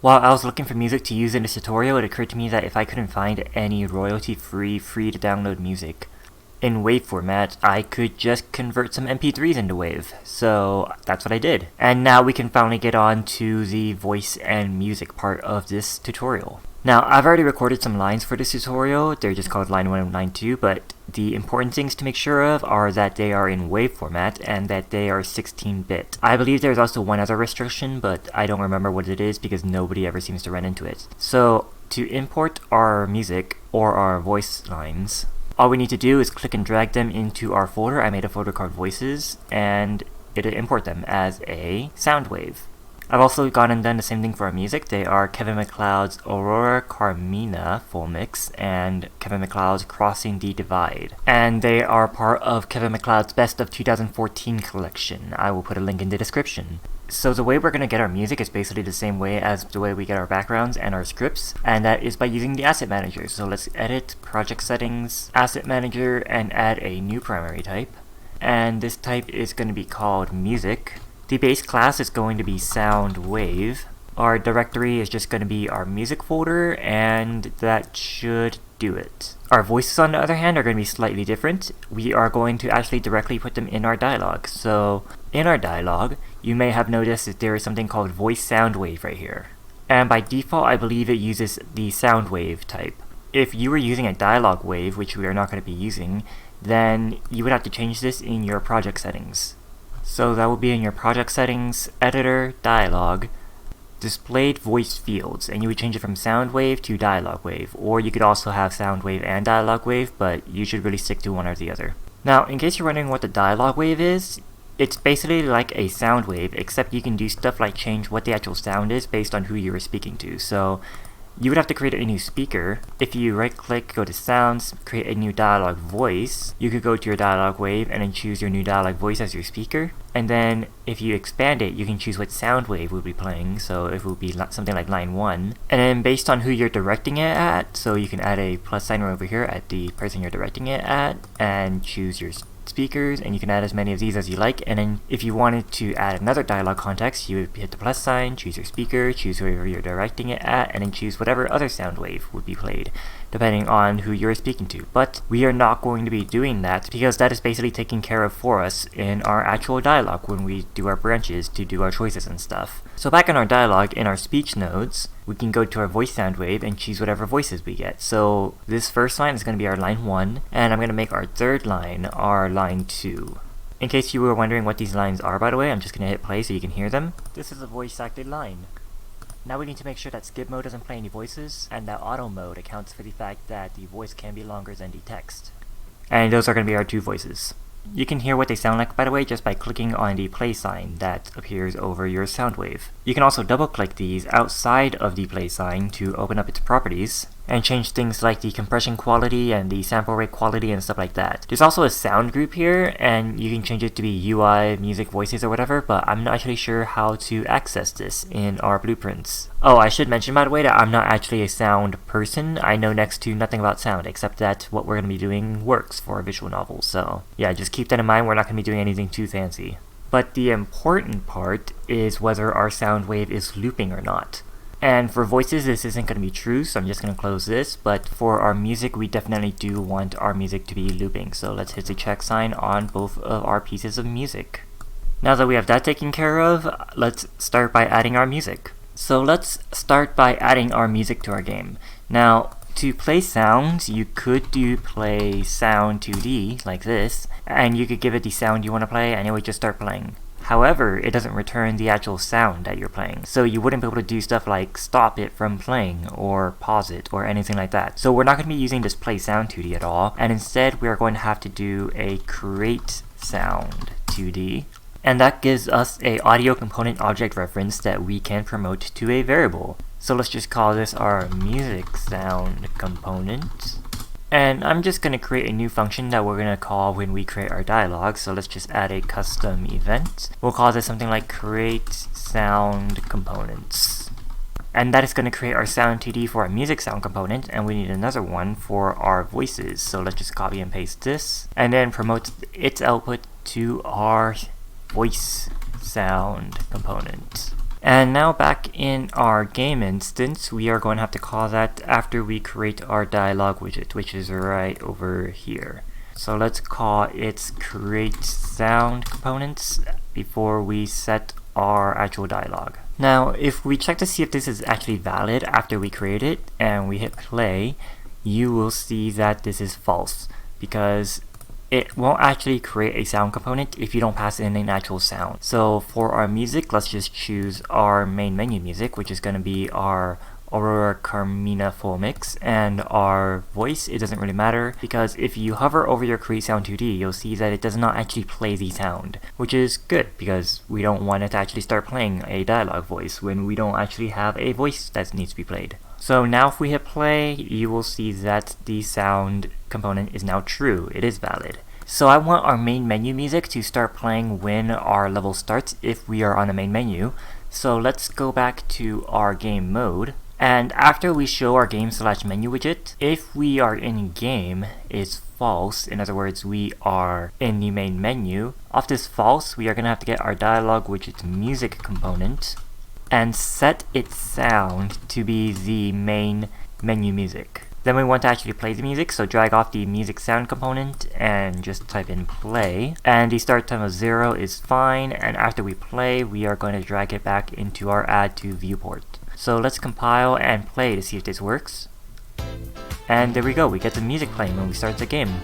While I was looking for music to use in this tutorial, it occurred to me that if I couldn't find any royalty-free, free-to-download music in WAV format, I could just convert some MP3s into WAV. So that's what I did. And now we can finally get on to the voice and music part of this tutorial. Now, I've already recorded some lines for this tutorial. They're just called line 1 and line 2, but the important things to make sure of are that they are in WAV format and that they are 16-bit. I believe there's also one other restriction, but I don't remember what it is because nobody ever seems to run into it. So, to import our music or our voice lines, all we need to do is click and drag them into our folder. I made a folder called Voices, and it'll import them as a sound wave. I've also gone and done the same thing for our music. They are Kevin MacLeod's Aurora Carmina full mix and Kevin MacLeod's Crossing the Divide. And they are part of Kevin MacLeod's Best of 2014 collection. I will put a link in the description. So the way we're going to get our music is basically the same way as the way we get our backgrounds and our scripts, and that is by using the asset manager. So let's edit project settings, asset manager, and add a new primary type. And this type is going to be called music. The base class is going to be sound wave. Our directory is just going to be our music folder, and that should do it. Our voices, on the other hand, are going to be slightly different. We are going to actually directly put them in our dialog. So in our dialog, you may have noticed that there is something called voice sound wave right here. And by default, I believe it uses the sound wave type. If you were using a dialog wave, which we are not going to be using, then you would have to change this in your project settings. So that will be in your project settings, editor, dialog, displayed voice fields, and you would change it from sound wave to dialog wave, or you could also have sound wave and dialog wave, but you should really stick to one or the other. Now, in case you're wondering what the dialog wave is, it's basically like a sound wave, except you can do stuff like change what the actual sound is based on who you were speaking to. So you would have to create a new speaker. If you right click, go to sounds, create a new dialog voice, you could go to your dialog wave and then choose your new dialog voice as your speaker. And then if you expand it, you can choose what sound wave would be playing. So it would be something like line 1. And then based on who you're directing it at, so you can add a plus sign over here at the person you're directing it at and choose your speakers, and you can add as many of these as you like. And then if you wanted to add another dialog context, you would hit the plus sign, choose your speaker, choose whoever you're directing it at, and then choose whatever other sound wave would be played, depending on who you're speaking to. But we are not going to be doing that because that is basically taken care of for us in our actual dialog when we do our branches to do our choices and stuff. So back in our dialog, in our speech nodes, we can go to our voice sound wave and choose whatever voices we get. So this first line is going to be our line 1, and I'm going to make our third line our line 2. In case you were wondering what these lines are, by the way, I'm just going to hit play so you can hear them. This is a voice acted line. Now we need to make sure that skip mode doesn't play any voices, and that auto mode accounts for the fact that the voice can be longer than the text. And those are going to be our two voices. You can hear what they sound like, by the way, just by clicking on the play sign that appears over your sound wave. You can also double click these outside of the play sign to open up its properties and change things like the compression quality and the sample rate quality and stuff like that. There's also a sound group here, and you can change it to be UI, music, voices, or whatever, but I'm not actually sure how to access this in our blueprints. Oh, I should mention, by the way, that I'm not actually a sound person. I know next to nothing about sound, except that what we're going to be doing works for a visual novel. So yeah, just keep that in mind. We're not going to be doing anything too fancy. But the important part is whether our sound wave is looping or not. And for voices, this isn't going to be true, so I'm just going to close this. But for our music, we definitely do want our music to be looping. So let's hit the check sign on both of our pieces of music. Now that we have that taken care of, let's start by adding our music. So let's start by adding our music to our game. Now, to play sounds, you could do play sound 2D like this, and you could give it the sound you want to play, and it would just start playing. However, it doesn't return the actual sound that you're playing, so you wouldn't be able to do stuff like stop it from playing or pause it or anything like that. So we're not going to be using this play sound 2D at all, and instead we are going to have to do a create sound 2D, and that gives us a audio component object reference that we can promote to a variable. So let's just call this our music sound component. And I'm just going to create a new function that we're going to call when we create our dialog. So let's just add a custom event. We'll call this something like create sound components. And that is going to create our sound 2D for our music sound component, and we need another one for our voices. So let's just copy and paste this, and then promote its output to our voice sound component. And now back in our game instance, we are going to have to call that after we create our dialog widget, which is right over here. So let's call its create sound components before we set our actual dialog. Now, if we check to see if this is actually valid after we create it and we hit play, you will see that this is false because it won't actually create a sound component if you don't pass in an actual sound. So for our music, let's just choose our main menu music, which is going to be our Aurora Carmina full mix, and our voice, it doesn't really matter because if you hover over your create sound 2D, you'll see that it does not actually play the sound, which is good because we don't want it to actually start playing a dialogue voice when we don't actually have a voice that needs to be played. So now if we hit play, you will see that the sound component is now true. It is valid. So I want our main menu music to start playing when our level starts if we are on the main menu. So let's go back to our game mode. And after we show our game/menu widget, if we are in game, it's false. In other words, we are in the main menu. Off this false, we are going to have to get our dialog widget music component and set its sound to be the main menu music. Then we want to actually play the music, so drag off the music sound component and just type in play. And the start time of 0 is fine, and after we play, we are going to drag it back into our add to viewport. So let's compile and play to see if this works. And there we go, we get the music playing when we start the game.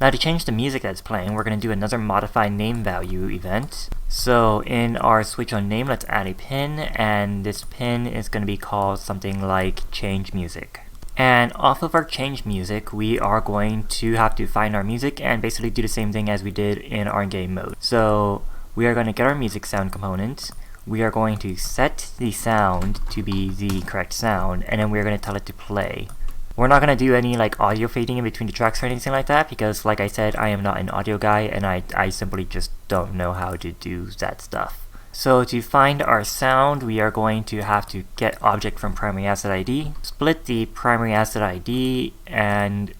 Now to change the music that's playing, we're going to do another modify name value event. So in our switch on name, let's add a pin, and this pin is going to be called something like change music. And off of our change music, we are going to have to find our music and basically do the same thing as we did in our game mode. So we are going to get our music sound component. We are going to set the sound to be the correct sound, and then we're going to tell it to play. We're not going to do any like audio fading in between the tracks or anything like that because, like I said, I am not an audio guy and I simply just don't know how to do that stuff. So to find our sound, we are going to have to get object from primary asset ID, split the primary asset ID, and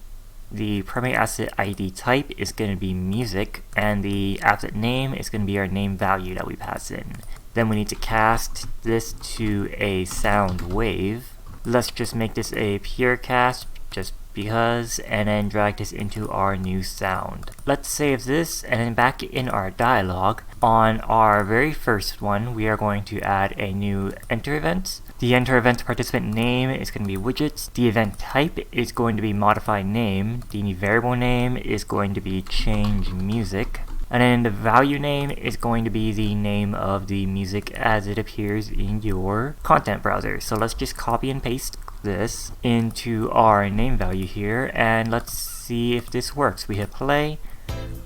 the primary asset ID type is going to be music, and the asset name is going to be our name value that we pass in. Then we need to cast this to a sound wave. Let's just make this a pure cast just because, and then drag this into our new sound. Let's save this, and then back in our dialog, on our very first one, we are going to add a new enter event. The enter event participant name is going to be widget. The event type is going to be modify name. The variable name is going to be change music. And then the value name is going to be the name of the music as it appears in your content browser. So let's just copy and paste this into our name value here, and let's see if this works. We hit play,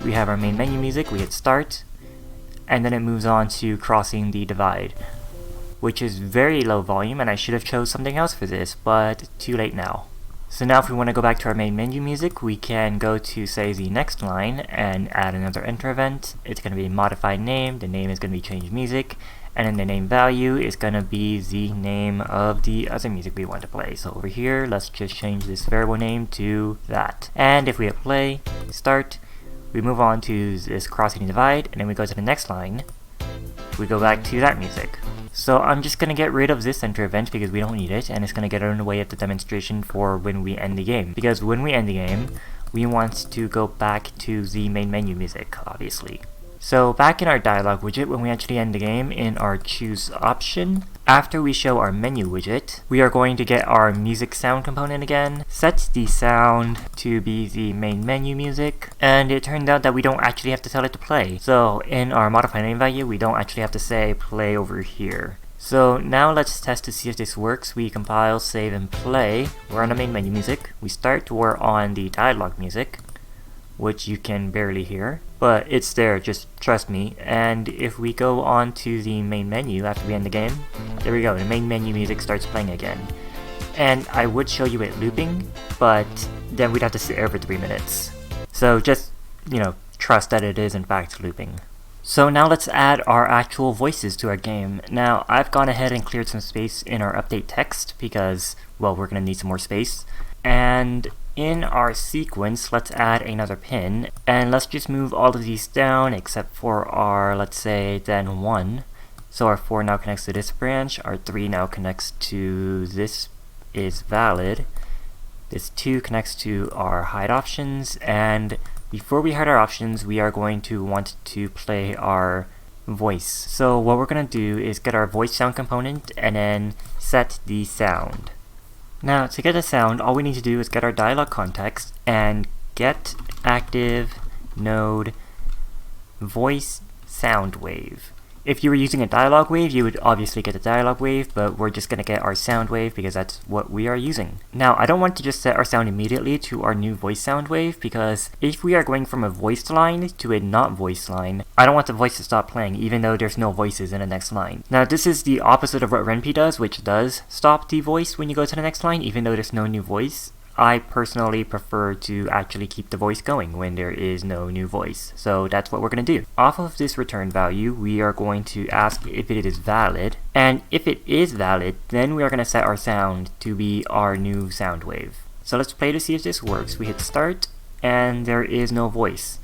we have our main menu music, we hit start, and then it moves on to crossing the divide, which is very low volume, and I should have chose something else for this, but too late now. So now if we want to go back to our main menu music, we can go to, say, the next line and add another enter event. It's going to be modified name, the name is going to be change music, and then the name value is going to be the name of the other music we want to play. So over here, let's just change this variable name to that. And if we hit play, start, we move on to this crossing the divide, and then we go to the next line, we go back to that music. So I'm just going to get rid of this enter event because we don't need it, and it's going to get in the way of the demonstration for when we end the game. Because when we end the game, we want to go back to the main menu music, obviously. So back in our dialog widget, when we actually end the game, in our choose option, after we show our menu widget, we are going to get our music sound component again, set the sound to be the main menu music, and it turned out that we don't actually have to tell it to play. So in our modify name value, we don't actually have to say play over here. So now let's test to see if this works. We compile, save, and play. We're on the main menu music. We start, we're on the dialog music, which you can barely hear, but it's there, just trust me. And if we go on to the main menu after we end the game, there we go, the main menu music starts playing again. And I would show you it looping, but then we'd have to sit there for 3 minutes. So just, trust that it is in fact looping. So now let's add our actual voices to our game. Now I've gone ahead and cleared some space in our update text because, well, we're going to need some more space. And in our sequence, let's add another pin, and let's just move all of these down except for our, let's say, then 1. So our 4 now connects to this branch, our 3 now connects to this is valid, this 2 connects to our hide options, and before we hide our options, we are going to want to play our voice. So what we're going to do is get our voice sound component and then set the sound. Now to get the sound, all we need to do is get our dialog context and get active node voice sound wave. If you were using a dialog wave, you would obviously get a dialog wave, but we're just going to get our sound wave because that's what we are using. Now, I don't want to just set our sound immediately to our new voice sound wave, because if we are going from a voiced line to a not voiced line, I don't want the voice to stop playing even though there's no voices in the next line. Now, this is the opposite of what RenP does, which does stop the voice when you go to the next line even though there's no new voice. I personally prefer to actually keep the voice going when there is no new voice. So that's what we're going to do. Off of this return value, we are going to ask if it is valid. And if it is valid, then we are going to set our sound to be our new sound wave. So let's play to see if this works. We hit start and there is no voice.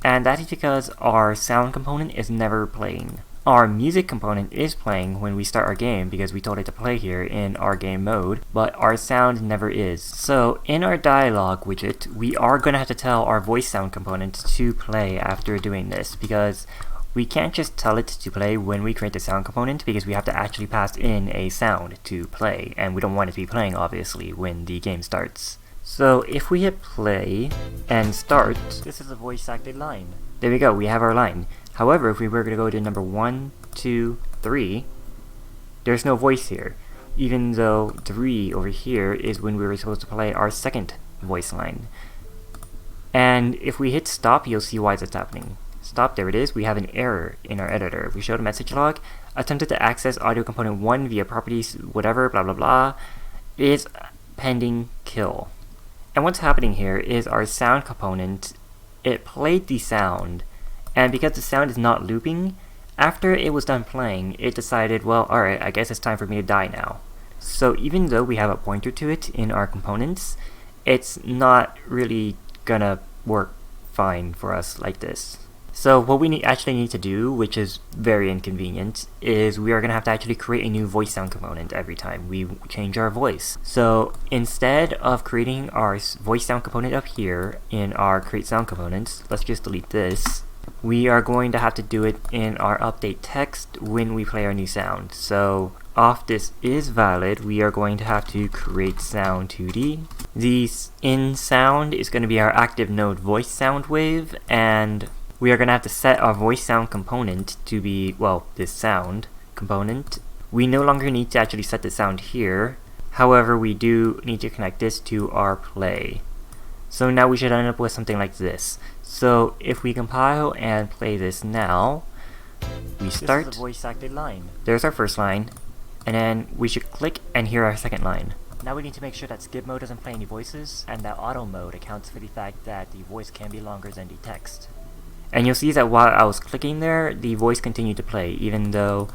And that is because our sound component is never playing. Our music component is playing when we start our game because we told it to play here in our game mode, but our sound never is. So in our dialog widget, we are going to have to tell our voice sound component to play after doing this, because we can't just tell it to play when we create the sound component, because we have to actually pass in a sound to play, and we don't want it to be playing obviously when the game starts. So if we hit play and start, this is a voice acted line. There we go, we have our line. However, if we were going to go to number 1, 2, 3, there's no voice here, even though 3 over here is when we were supposed to play our second voice line. And if we hit stop, you'll see why that's happening. Stop, there it is, we have an error in our editor. If we show the message log, attempted to access audio component 1 via properties, whatever, blah blah blah, is pending kill. And what's happening here is our sound component, it played the sound, and because the sound is not looping, after it was done playing, it decided, well, alright, I guess it's time for me to die now. So even though we have a pointer to it in our components, it's not really gonna work fine for us like this. So what we actually need to do, which is very inconvenient, is we are going to have to actually create a new voice sound component every time we change our voice. So instead of creating our voice sound component up here in our create sound components, let's just delete this. We are going to have to do it in our update text when we play our new sound. So off this is valid, we are going to have to create sound 2D. The in sound is going to be our active node voice sound wave, and we are going to have to set our voice sound component to be, well, this sound component. We no longer need to actually set the sound here. However, we do need to connect this to our play. So now we should end up with something like this. So if we compile and play this now, we start. This is a voice acted line. There's our first line, and then we should click and hear our second line. Now we need to make sure that skip mode doesn't play any voices, and that auto mode accounts for the fact that the voice can be longer than the text. And you'll see that while I was clicking there, the voice continued to play, even though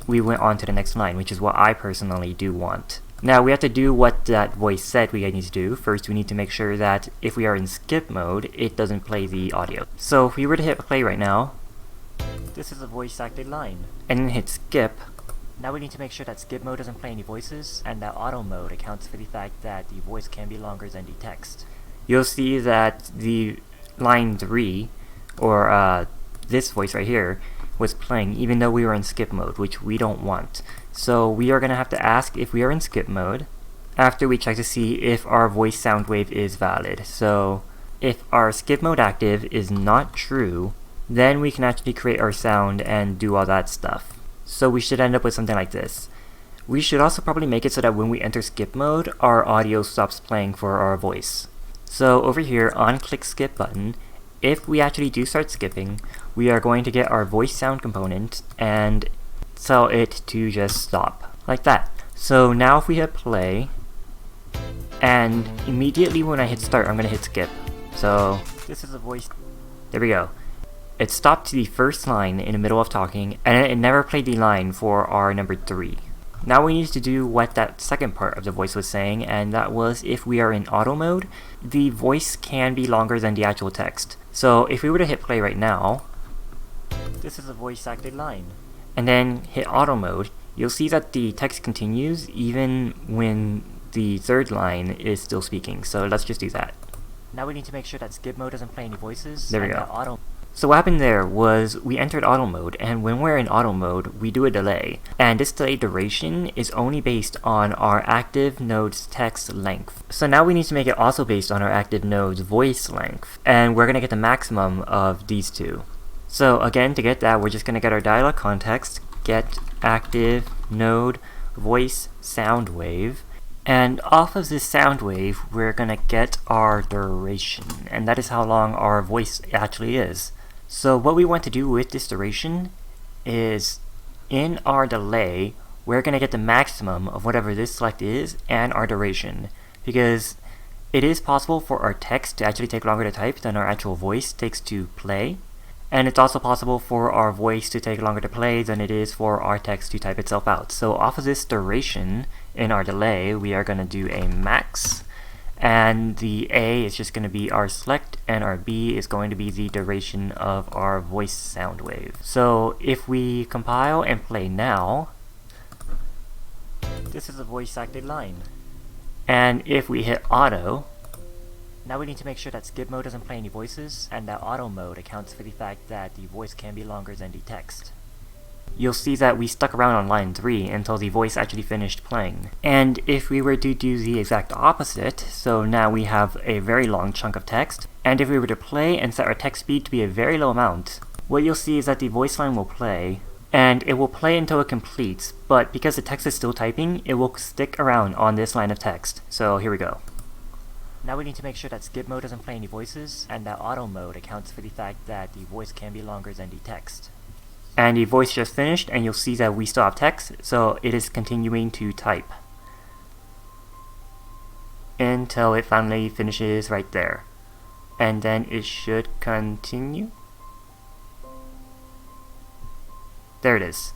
we went on to the next line, which is what I personally do want. Now we have to do what that voice said we need to do. First, we need to make sure that if we are in skip mode, it doesn't play the audio. So if we were to hit play right now, this is a voice acted line, and then hit skip. Now we need to make sure that skip mode doesn't play any voices, and that auto mode accounts for the fact that the voice can be longer than the text. You'll see that the line 3, or this voice right here, was playing even though we were in skip mode, which we don't want. So we are going to have to ask if we are in skip mode after we check to see if our voice sound wave is valid. So if our skip mode active is not true, then we can actually create our sound and do all that stuff. So we should end up with something like this. We should also probably make it so that when we enter skip mode, our audio stops playing for our voice. So over here on click skip button, if we actually do start skipping, we are going to get our voice sound component and tell it to just stop, like that. So now if we hit play, and immediately when I hit start, I'm going to hit skip. So this is a voice, there we go. It stopped to the first line in the middle of talking, and it never played the line for our number 3. Now we need to do what that second part of the voice was saying, and that was if we are in auto mode, the voice can be longer than the actual text. So if we were to hit play right now, this is a voice acted line, and then hit auto mode, you'll see that the text continues even when the third line is still speaking. So let's just do that. Now we need to make sure that skip mode doesn't play any voices. There we go. So what happened there was we entered auto mode, and when we're in auto mode, we do a delay. And this delay duration is only based on our active node's text length. So now we need to make it also based on our active node's voice length. And we're going to get the maximum of these two. So again, to get that, we're just going to get our dialog context, get active node voice sound wave. And off of this sound wave, we're going to get our duration. And that is how long our voice actually is. So what we want to do with this duration is, in our delay, we're going to get the maximum of whatever this select is and our duration. Because it is possible for our text to actually take longer to type than our actual voice takes to play. And it's also possible for our voice to take longer to play than it is for our text to type itself out. So off of this duration in our delay, we are going to do a max. And the A is just going to be our select, and our B is going to be the duration of our voice sound wave. So if we compile and play now, this is a voice acted line. And if we hit auto, now we need to make sure that skip mode doesn't play any voices, and that auto mode accounts for the fact that the voice can be longer than the text. You'll see that we stuck around on line 3 until the voice actually finished playing. And if we were to do the exact opposite, so now we have a very long chunk of text, and if we were to play and set our text speed to be a very low amount, what you'll see is that the voice line will play, and it will play until it completes, but because the text is still typing, it will stick around on this line of text. So here we go. Now we need to make sure that skip mode doesn't play any voices, and that auto mode accounts for the fact that the voice can be longer than the text. And the voice just finished, and you'll see that we still have text, so it is continuing to type until it finally finishes right there. And then it should continue. There it is.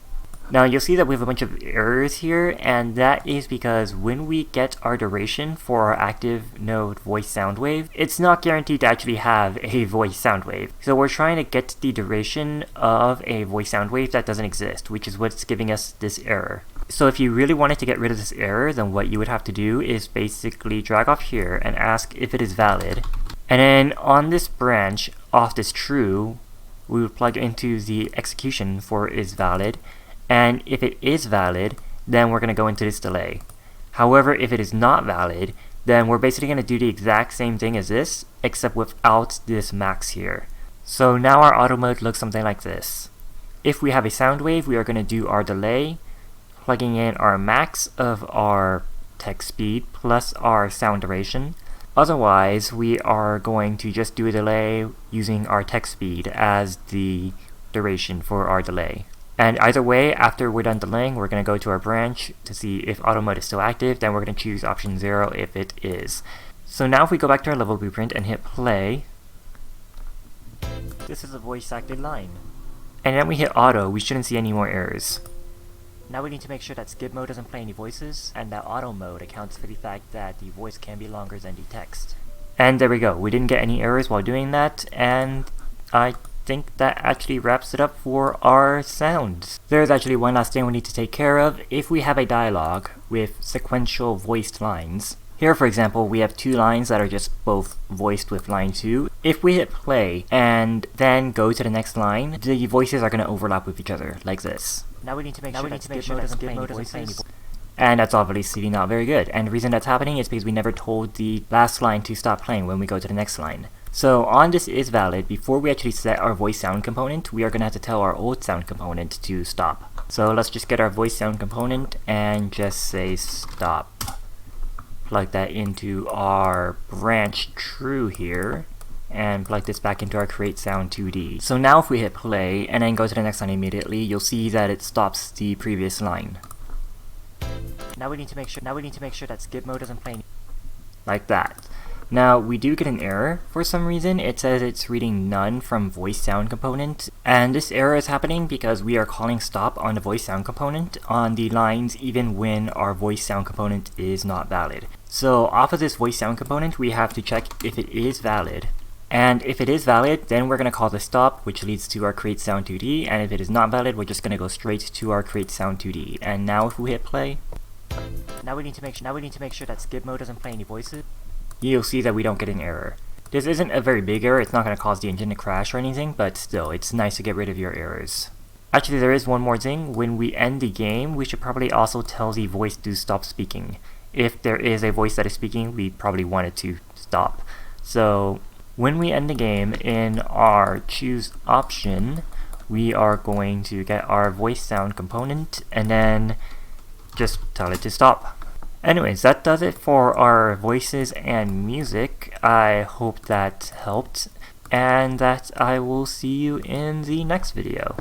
Now you'll see that we have a bunch of errors here, and that is because when we get our duration for our active node voice sound wave, it's not guaranteed to actually have a voice sound wave. So we're trying to get the duration of a voice sound wave that doesn't exist, which is what's giving us this error. So if you really wanted to get rid of this error, then what you would have to do is basically drag off here and ask if it is valid. And then on this branch, off this true, we would plug into the execution for is valid. And if it is valid, then we're going to go into this delay. However, if it is not valid, then we're basically going to do the exact same thing as this, except without this max here. So now our auto mode looks something like this. If we have a sound wave, we are going to do our delay, plugging in our max of our text speed plus our sound duration. Otherwise, we are going to just do a delay using our text speed as the duration for our delay. And either way, after we're done delaying, we're going to go to our branch to see if auto mode is still active. Then we're going to choose option 0 if it is. So now if we go back to our level blueprint and hit play, this is a voice acted line. And then we hit auto, we shouldn't see any more errors. Now we need to make sure that skip mode doesn't play any voices, and that auto mode accounts for the fact that the voice can be longer than the text. And there we go, we didn't get any errors while doing that, and I think that actually wraps it up for our sounds. There's actually one last thing we need to take care of. If we have a dialogue with sequential voiced lines, here for example we have two lines that are just both voiced with line 2. If we hit play and then go to the next line, the voices are going to overlap with each other, like this. Now we need to make sure that skip mode doesn't play any voices. And that's obviously not very good. And the reason that's happening is because we never told the last line to stop playing when we go to the next line. So on this is valid, before we actually set our voice sound component, we are going to have to tell our old sound component to stop. So let's just get our voice sound component and just say stop. Plug that into our branch true here, and plug this back into our create sound 2D. So now if we hit play and then go to the next line immediately, you'll see that it stops the previous line. Now we need to make sure that skip mode doesn't play like that. Now we do get an error for some reason. It says it's reading none from voice sound component, and this error is happening because we are calling stop on the voice sound component on the lines even when our voice sound component is not valid. So off of this voice sound component we have to check if it is valid, And if it is valid, then we're going to call the stop, which leads to our create sound 2D, and if it is not valid, we're just going to go straight to our create sound 2D. And now if we hit play, now we need to make sure that skip mode doesn't play any voices. You'll see that we don't get an error. This isn't a very big error, it's not going to cause the engine to crash or anything, but still, it's nice to get rid of your errors. Actually, there is one more thing. When we end the game, we should probably also tell the voice to stop speaking. If there is a voice that is speaking, we probably want it to stop. So when we end the game, in our choose option, we are going to get our voice sound component and then just tell it to stop. Anyways, that does it for our voices and music. I hope that helped, and that I will see you in the next video.